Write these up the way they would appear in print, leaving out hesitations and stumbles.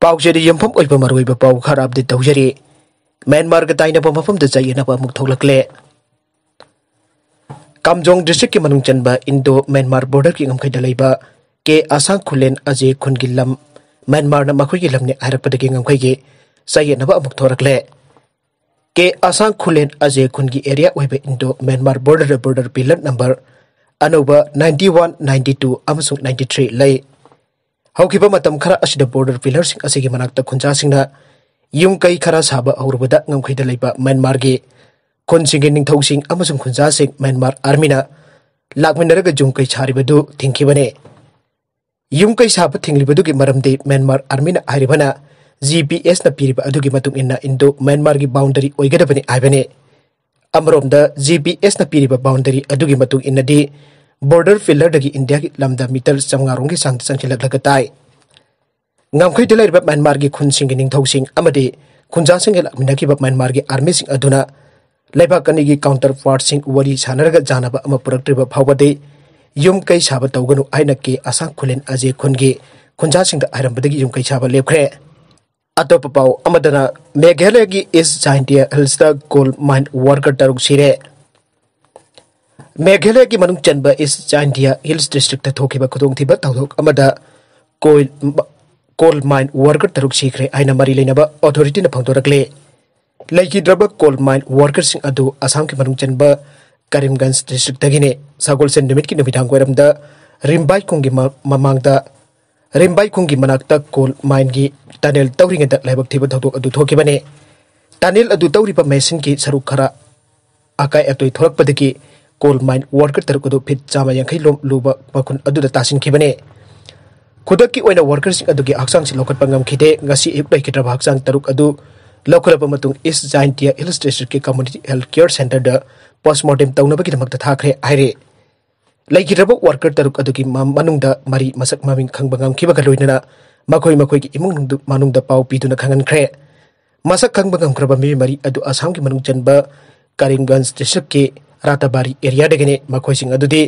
पाउजेरी यमफम ओइबा मरोइबा पाउ खरा अपडेट तौजरी म्यांमार का ताइना मफम द chayetnaba amuk thoklakle Kamjong District की मनुंग चनबा इंडो म्यांमार बॉर्डर की ngमखैदा लैबा के आसांग खुलेन अजे खुनगी लम म्यांमार ना मखोई की लमने हायरकpadagi ngमखैगे chayetnaba amuk thoklakle के आसांग खुलेन अजे खुनगी एरिया ओइबा Indo Myanmar border pillar number अनोबा 91 92 अमसुंग 93 लै हौखिबा मतम खरा असिदा बॉर्डर पिलर सिंग असिगी मनाक्ता खुंजा सिंगना युम कई खरा साबा औरबदा ngमखैदा लैबा म्यांमार गे खुनसिंगे निंगथौसिंग अमसुंग खुंजा सिंग म्यांमार आर्मीना लाकमिनरगा जुम कई छारिबदु थिंखिबने युम कई साबा थिंगलिबदु की मरमदे म्यांमार आर्मीना हारिबना GPS ना पीरिबा अदुगी मतुंग इन्ना इंडो म्यांमार की बाउंड्री ओइगदबने आइबने अमरोमदा GPS ना पीरिबा बाउंड्री अदुगी मतुंग इन्नदी बॉर्डर फिलर दगी इंडिया की लमदा मीटर 500 की सांग संखिलक ताई ngमखैदा लैरबा म्यांमार की खुनसिंगे निंगथौसिंग अमदे खुंजासिंगे लाकमिनखिबा म्यांमार की आर्मी सिंग अदुना लेबाकनी की काउंटर पार्ट सिंग वरी सानरगा जानबा अमा पुरक्त्रिबा फावबदे युम कई साबा तौगनु आइना के आसांग खुलेन अजे खुनगे खुंजासिंग आइरमबदगी युम कई साबा लेबख्रे अतोप पाउ अमदना मेघालय की East Jaintia Hills gold mine worker तरुक सिरे मेघालय की मनुंग चनबा ईस्ट जाइंटिया हिल्स डिस्ट्रिक्ट थोखिबा खुदोंथिबा तौदोक अमदा कोल माइन वर्कर तरुक सिखरे आइना मरी लेनबा अथॉरिटी ना फंगदोरकले लैकिद्रबा कोल माइन वर्कर सिंग अदु असम की मनुंग चनबा करीमगंज डिस्ट्रिक्ट तगिने सागोलसेन निमिट की नुमिदांग वरमदा रिम्बाई कुंगी ममांगदा रिम्बाई कुंगी मनाक्ता कोल माइन की टनल तौरिंगदा लाइबक थिबा थौदोक अदु थोखिबने टनल अदु तौरिबा मेसिन की सरुक खरा आकाय अतोय थोरकपदगी कोल माइन वर्कर तरुक अदु फिट चामा यांखै लोम लुबा मखुन अदुदा तासिनखिबने खुदकी ओइना वर्कर्स अदुगी हक्सांग से लोकटपा ngमखिदे ngasi एक लैकिद्रबा हक्सांग तरुक अदु लौखलबा मतुंग ईस्ट जाइंटिया हिल्स डिस्ट्रिक्ट के कम्युनिटी हेल्थ केयर सेंटर द पोस्टमार्टम तौनबगिदमक्ता थाखरे हाइरे लैकिद्रबा वर्कर तरुक अदुगी मनुंगदा मरी मसक ममिंग खंगबा ngमखिबा लोइनना मखोई की इमुंग मनुंगदा पाउ पीदुना खंगनख्रे मसक खंगबा ngमख्रबा मी मरी अदु असम की मनुंग चनबा करीमगंज डिस्ट्रिक्ट के राताबारी एरिया दगने मखोइसिंग अदुदी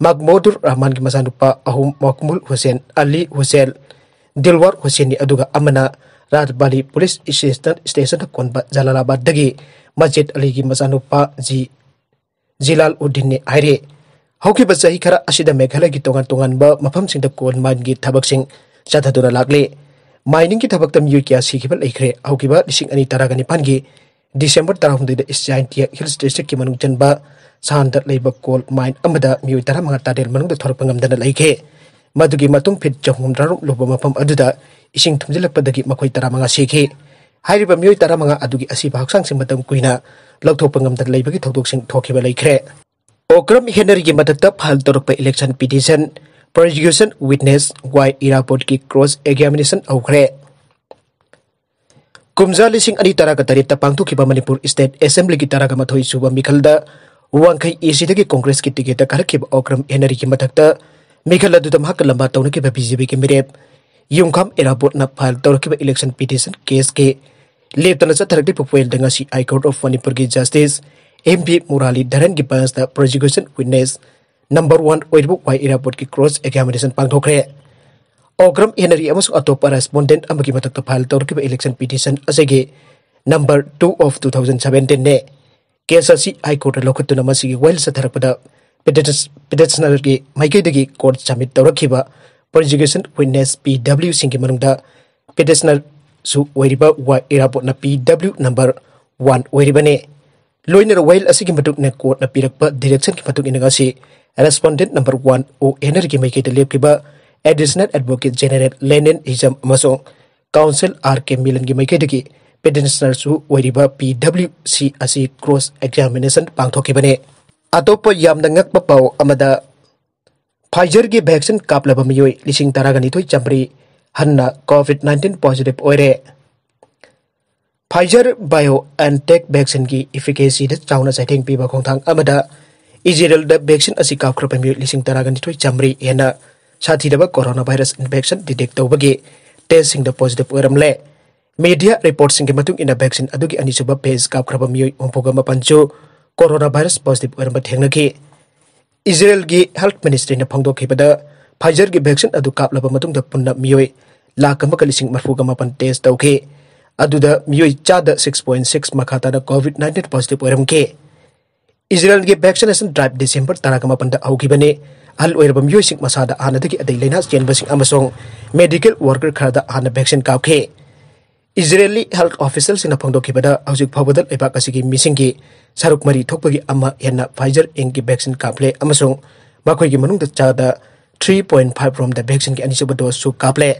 मकमोदुर रहमान की मसानुपा अहुम मकमुल हुसैन अली हुसैन दिलवर हुसैन अदुगा अमना रातबाली पुलिस स्टेशन कोनबा जलालाबाद दगी मस्जिद अली की मसानुपा जिलाल उद्दीन ने हाइरे हौखिबा चही खरा असिदा मेघालय की तोंगान तोंगानबा मफमसिंगदा कोल माइन की थबकसिंग चथादुना लागले माइनिंग की थबकता मियोय क्या सिखिबा लैख्रे हौखिबा 2019 की December 19 east Jaintia Hills district की मनुंग चनबा सानदा लैबा कोल माइन अमदा मियोय 15 तादेल मनुंगदा थोरकपा ngमदना लैखे मदुगी मतुंग फिट 400 लुबा मफम अदुदा इसिंग थुमजिलकपदगी मखोय 15 सिखे हाइरिबा मियोय 15 अदुगी असिबा हक्सांग सिंग मतम कुइना लौथोकपा ngमदना लैबगी थौदोकसिंग थोखिबा लैख्रे ओक्रम हेनरी की मददता फाइल तौरकपा election petition prosecution witness Y Erabot की क्रॉस एग्जामिनेशन औखरे कुमजा 2013 पांथोखिबा मणिपुर स्टेट असेंबली की 13 सुबा मिखलदा वांखै एसीदगी कांग्रेस की टिकेट खरखिबा ओक्रम हेनरी की मददता मिखल अदुदा महक लंबा तौनखिबा बीजेपी के मिरेप युमखम एयरपोर्ट ना फाइल तौरखिबा इलेक्शन पिटिशन केस के लेप्तना चथरकि पुपुएल दंगासी हाई कोर्ट ऑफ मणिपुर की जस्टिस MP मुराली धरन की पास द प्रोसिक्यूशन विटनेस नंबर 1 ओइरबुक वाई एयरपोर्ट की क्रॉस एग्जामिनेशन पांथोखरे ओक्रम हेनरी अमसु अतोपा रेस्पोंडेंट अमगी मतक फाइल तौरखिबा इलेक्शन पिटिशन असेगे नंबर 2 ऑफ 2017 ने केस असि हाई कोर्ट लोखतुना मसिगी वेल सथरपदा पिटिशनर की माइकेदगी कोर्ट सबमिट तौरखिबा प्रोसिक्यूशन विटनेस PW सिंह की मनुंगदा पिटिशनर सु ओइरिबा वाई एयरपोर्ट ना PW नंबर 1 ओइरिबने लोइनर वेल असिगी मतुकने कोर्ट ना पिरकपा डायरेक्शन की मतुक इनगासी रेस्पोंडेंट नंबर 1 ओ एनर की माइकेद लेपकिबा additional advocate general Lenin Hijam अमसों काउंसिल RK मिलन की माइकेदगी पिटिशनर सु ओइरिबा PWC असि क्रॉस एग्जामिनेशन पांथोखिबने अतोप यामना ngakpa पाउ अमदा फाइजर की वैक्सीन कापलबा मियोय लिसिंग 12 चमरी हन्ना COVID-19 पॉजिटिव ओइरे फाइजर बायो एंटेक वैक्सीन की इफिकेसी चाउना चाइथेंग पीबा खोंथांग अमदा इजिरल द वैक्सीन असि कापख्रबा मियोय लिसिंग 12 चमरी हेना साथीदबा कोरोना वायरस इन्फेक्शन डिटेक्ट तौबगी टेस्टिंग द पॉजिटिव ओइरमले मीडिया रिपोर्ट्स के मतुंग इन वैक्सीन अदुगी अनिसुबा फेज कापख्रबा मियोय 35 कोरोना वायरस पॉजिटिव ओइरम थेंगनखि इजराइल की हेल्थ मिनिस्ट्री ने फंगदोखिबदा फाइजर की वैक्सीन अदु कापलबा मतुंग द पुन्ना मियोय लाख अमक लिसिंग मरफुगा मापन टेस्ट तौखे अदुदा मियोई चादा 6.6 मखाता COVID-19 पॉजिटिव ओइरमके इजराइल के वैक्सीनेशन ड्राइव डिसेंबर 10 मापन हौखिबने अहल ओइरब मियोई सिंग मसादा आनदगी अदै लैना चेनबसिंग अमसोंग मेडिकल वर्कर खरदा आना वैक्सीन काउखे इजरायली हेल्थ ऑफिसर सिंह फोंदोखिबदा हौजिक फावबदल लेबाक असिगी मिसिंगी सरुक मरी थोकपगी अमा हेन्ना फाइजर इंक की वैक्सीन काप्ले अमसोंग मखोइगी मनुंगदा चादा 3.5 रोम द वैक्सीन की अनिसुब डोज सु काप्ले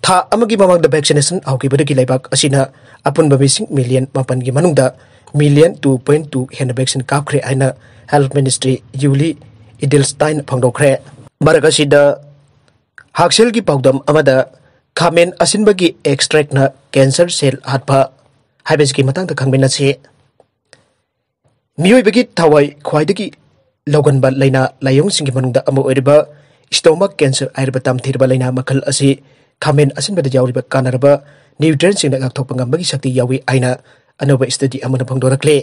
था अमगी ममंग द वैक्सीनेशन हौखिबदगी लेबाक असिना अपुनबा मिसिंग मिलियन मापन की मनुंगदा मिलियन 2.2 हेन्ना वैक्सीन काप्खरे आइना हेल्थ मिनिस्ट्री यूली इडिलस्टाइन फोंदोखरे मरग असिदा हाक्सेल की पाउदम अमदा खामेन असिनबगी एक्सट्रैक्ट ना कैंसर सेल हाटपा हाइबेसकी मतंग खंगमिनसे मियोइबगी थावाई ख्वाइदगी लौगनबा लैना लायोंग सिंगी मनुंगदा अमो ओइरबा स्टोमक कैंसर आइरबा तामथिरबा लैना मखल असि खामेन असिनबदा यावरिबा कानरबा न्यूट्रिएंट सिंगना गाथोकपा ngambagi शक्ति यावी आइना अनोबा स्टडी अमना फोंदोरक्ले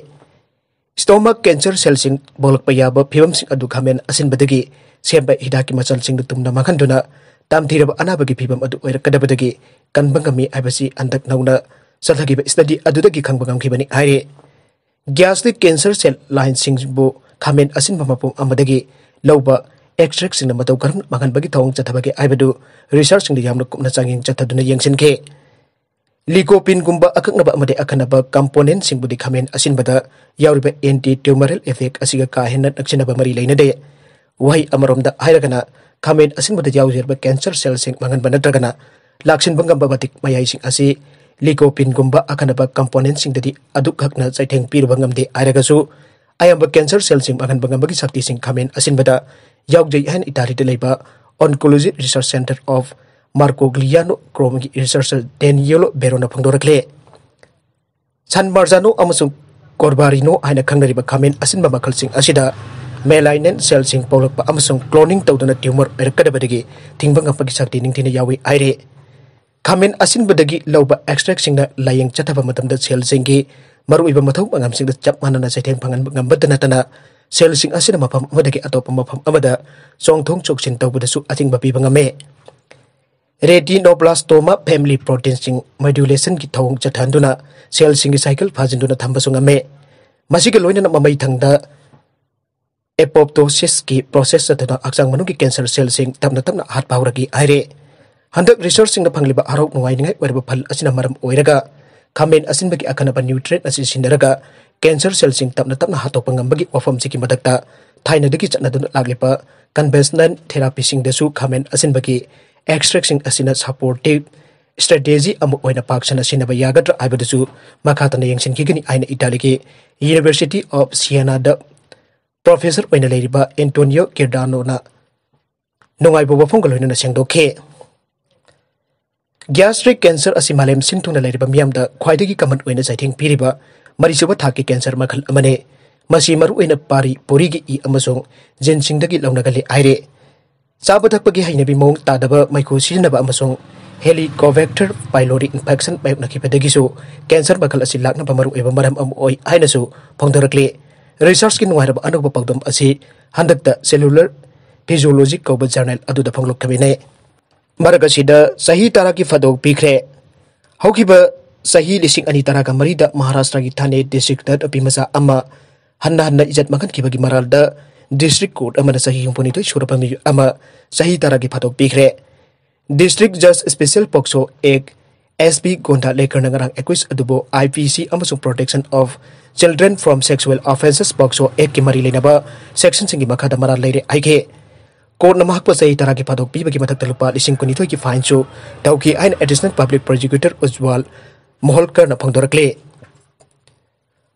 स्टोमक कैंसर सेल सिंग बोलकपा याबा फिबम सिंग अदु खामेन असिनबदगी सेबा हिदाकी मचल सिंग तुमना मखंदुना तामथिरबा अनाबगी फिबम अदु ओइरकदबदगी कनबंगमी आइबसी अंदक नौना सलहगिबा स्टडी अदुदगी खंगबंगमखिबनी आइरे ग्यास्ट्रिक कैंसर सेल लाइन सिंगबो खामेन असिनबा मपुम अमदगी लौबा एक्सट्रैक्ट सिंग मतौ करम मगनबगी थौंग चथबगे आइबदु रिसर्च सिंग यामना कुमना चांगिंग चथदुना यंगसिनखे लिकोपिन गुंबा अककनबा अमदे अखनबा कंपोनेंट सिंगबुदी खामेन असिनबदा यावरिबा एंटी ट्यूमरल इफेक्ट असिगा का हेन्ना नक्सिनबा मरी लैनदे वही अमरोमदा हाइरगना खामेन असिनबदा यावजेरबा कैंसर सेल सिंग मंगनबा नत्रगना लाक्सिन बंगम्बा बतिक मयाई सिंग असि लिकोपिन गुंबा अखनबा कंपोनेंट सिंगददी अदुखकना चाइथेंग पीरुबा ngamde आइरगसु अयंबा कैंसर सेल सिंग मंगनबंगम्बगी शक्ति सिंग खामेन असिनबदा यावजै हन इटालीदा लेबा oncology research centre of Mercogliano क्रोमगी रिसर्चर डेनियलो बेरोना फोंदोरक्ले सान मार्जानो अमसुंग कोरबारिनो आइना खंगरिबा खामेन असिनबा मखल सिंग असिदा मेलाइनेन सेल सिंग पौलकपा अमसुंग क्लोनिंग तौदना ट्यूमर एरकदबदगी थिंगबंगपगी शक्ति निंगथिना यावी आइरे खामेन असिनबदगी लौबा एक्सट्रैक्ट सिंगना लायंग चथबा मतमदा सेल सिंगी मरुइबा मथौ मंगम सिंगदा चप मानना चैथेंग फंगन ngambad natana सेल सिंग असिना मफम अमदगी अतोप मफम अमदा चोंगथोंग चोकसिन तौबदसु अथिंगबा पीबंगमे रेटिनोब्लास्टोमा फैमिली प्रोटीन सिंग मॉड्यूलेशन की थौंग चथांदुना सेल सिंग साइकिल फाजिंदुना थंबसुंगमे मसिगे लोइना ममई थंगदा एपोप्टोसिस की प्रोसेस चथना अक्सांग मनु की कैंसर सेल सिंग तमना तमना हाथ पावरगी आइरे हंदक रिसर्च सिंग फंगलिबा आरोग नुवाइनिंगाई ओइरबा फल असिना मरम ओइरगा खामेन असिनबगी अखनबा न्यूट्रिएंट असि सिनरगा कैंसर सेल सिंग तमना तमना हाथोपा ngambagi वफम सिकी मदकता थाइनदगी चटनादुना लागलेपा कन्वेंशनल थेरापी सिंग दसु खामेन असिनबगी एक्सट्रैक्ट सिंग असिना सपोर्टिव स्ट्रेटेजी अमु ओइना पाक्सन असिनबा यागद्र आइबदसु मखातना यंगसिनकिगनी आइना इटालीगी यूनिवर्सिटी ऑफ सिएना द प्रोफेसर ओइना लेरिबा एंटोनियो किर्डानोना नुंगाइबो वफम गलोइना सेंगदोखे गैस्ट्रिक कैंसर असि मालेम सिंथुना लेरिबा मियामदा ख्वाइदगी कमन ओइना चाइथिंग पीरिबा मरिसुबा थाकी कैंसर मखल अमने मसी मरु ओइना पारी पोरीगी इ अमसोंग जेनसिंगदगी लौनगले आइरे चाबा थकपगी हैनबी मोंग तादबा मैखु सिजनबा अमसोंग हेलिकोबैक्टर पाइलोरी इन्फेक्शन बायोनखिबदगिसु कैंसर मखल असि लाकनबा मरु एबा मरम अम ओइ हाइनसु फोंदरक्ले रिसर्च की नुवाइरबा अनोबा पगदम असि हंदकता सेलुलर फिजियोलॉजी कौबा जर्नल अदुदा फोंगलोकबेने मरगसिदा सही तरह की फदोक पिखरे हौखिबा सही लिसिंग अनि तरह का मरीदा महाराष्ट्र की थाने डिस्ट्रिक्ट नुपिमाचा अमा हन्ना इज्जत मंगनखिबगी मरालदा डिस्ट्रिक्ट कोर्ट अमना सही हुंपुनिथोय सुरपमी अमा सही तरह की फदोक पिखरे डिस्ट्रिक्ट जज स्पेशल पोक्सो एक एसपी गोंधा लेकर नगरांग एक्विस अदुबो आईपीसी अमसुंग protection of children from sexual offences POCSO act की मरी लेनबा सेक्शन सिंगी मखादा मराल लेरे आइगे कोर्ट नमहक सही तरह की फदोक पीबगी मथक लुपा 12,000 की फाइन सु तौकी आइन एडिशनल पब्लिक प्रोसिक्यूटर उज्वाल मोहलकर न फोंदोरक्ले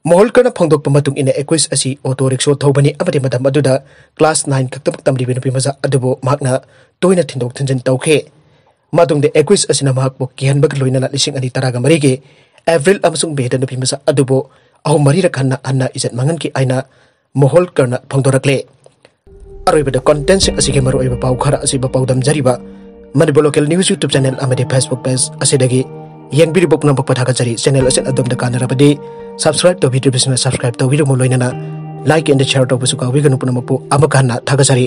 मोहलकर न फोंदोकपा मतुंग इन एक्विस असि ऑटो रिक्शा थौबनी अमदे मदम अदुदा क्लास 9 खक्तमक तमलिबि नुपिमाचा अदुबो माकना तोइना थिंदोक थिंजन तौखे मातुंगदे एक्विस असि नमहक किहनबग लोइना 2013 गे एप्रिल अमसुंग बेदा नुपिमाचा अदुबो अहु मरी रखना अन्ना इज्जत मंगनकी आइना मोहलकर न फोंदोरक्ले अरोइबदा कंटेंट सिंग असिगे मरोइबा पाउ खरा असिबा पाउदम जरिबा Manipur local news YouTube channel अमदे फेसबुक पेज असिदगी यंगबिरिबो पुनम पथाका जरी चैनल असिन अदमदा कानरबदे सब्सक्राइब तो वीडियो बिसना सब्सक्राइब तो वीडियो मोलोइना लाइक एंड शेयर तो बसुका विगनु पुनमपु अमकाना थागा जरी।